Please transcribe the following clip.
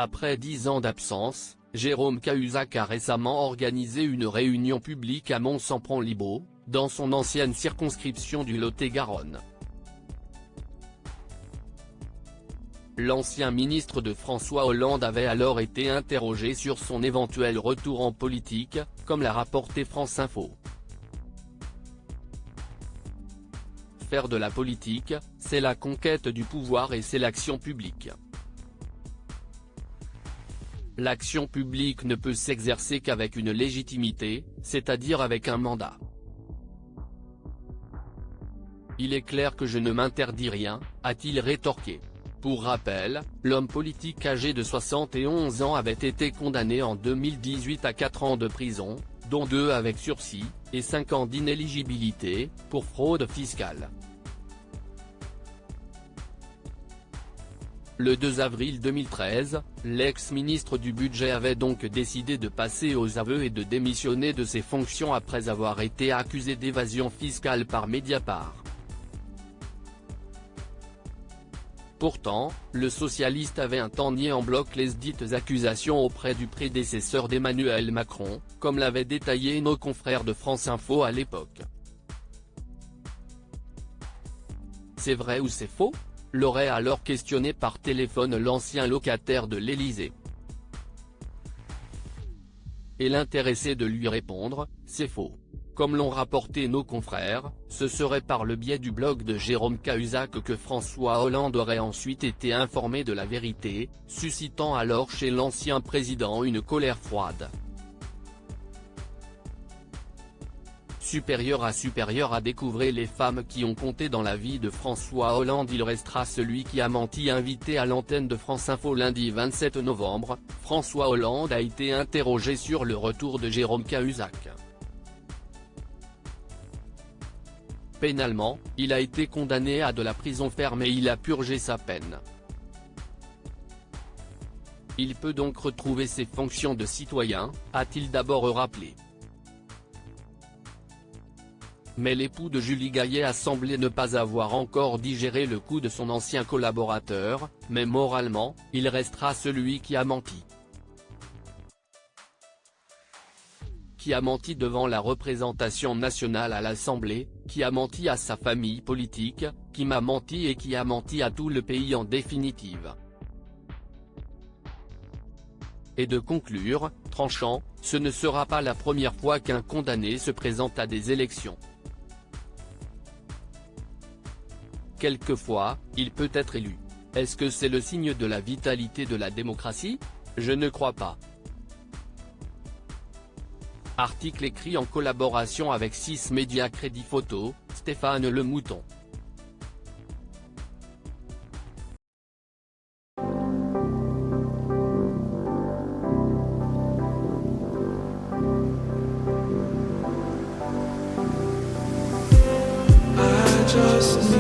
Après 10 ans d'absence, Jérôme Cahuzac a récemment organisé une réunion publique à Mont-Sampron-Libaud, dans son ancienne circonscription du Lot-et-Garonne. L'ancien ministre de François Hollande avait alors été interrogé sur son éventuel retour en politique, comme l'a rapporté France Info. Faire de la politique, c'est la conquête du pouvoir et c'est l'action publique. L'action publique ne peut s'exercer qu'avec une légitimité, c'est-à-dire avec un mandat. Il est clair que je ne m'interdis rien, a-t-il rétorqué. Pour rappel, l'homme politique âgé de 71 ans avait été condamné en 2018 à 4 ans de prison, dont 2 avec sursis, et 5 ans d'inéligibilité, pour fraude fiscale. Le 2 avril 2013, l'ex-ministre du Budget avait donc décidé de passer aux aveux et de démissionner de ses fonctions après avoir été accusé d'évasion fiscale par Mediapart. Pourtant, le socialiste avait un temps nié en bloc les dites accusations auprès du prédécesseur d'Emmanuel Macron, comme l'avaient détaillé nos confrères de France Info à l'époque. C'est vrai ou c'est faux ? L'aurait alors questionné par téléphone l'ancien locataire de l'Élysée. Et l'intéressé de lui répondre, c'est faux. Comme l'ont rapporté nos confrères, ce serait par le biais du blog de Jérôme Cahuzac que François Hollande aurait ensuite été informé de la vérité, suscitant alors chez l'ancien président une colère froide. Supérieur à découvrir les femmes qui ont compté dans la vie de François Hollande. Il restera celui qui a menti. Invité à l'antenne de France Info lundi 27 novembre, François Hollande a été interrogé sur le retour de Jérôme Cahuzac. Pénalement, il a été condamné à de la prison ferme et il a purgé sa peine. Il peut donc retrouver ses fonctions de citoyen, a-t-il d'abord rappelé. Mais l'époux de Julie Gaillet a semblé ne pas avoir encore digéré le coup de son ancien collaborateur, mais moralement, il restera celui qui a menti. Qui a menti devant la représentation nationale à l'Assemblée, qui a menti à sa famille politique, qui m'a menti et qui a menti à tout le pays en définitive. Et de conclure, tranchant, ce ne sera pas la première fois qu'un condamné se présente à des élections. Quelquefois, il peut être élu. Est-ce que c'est le signe de la vitalité de la démocratie ? Je ne crois pas. Article écrit en collaboration avec 6 médias. Crédit photo, Stéphane Le Mouton. Just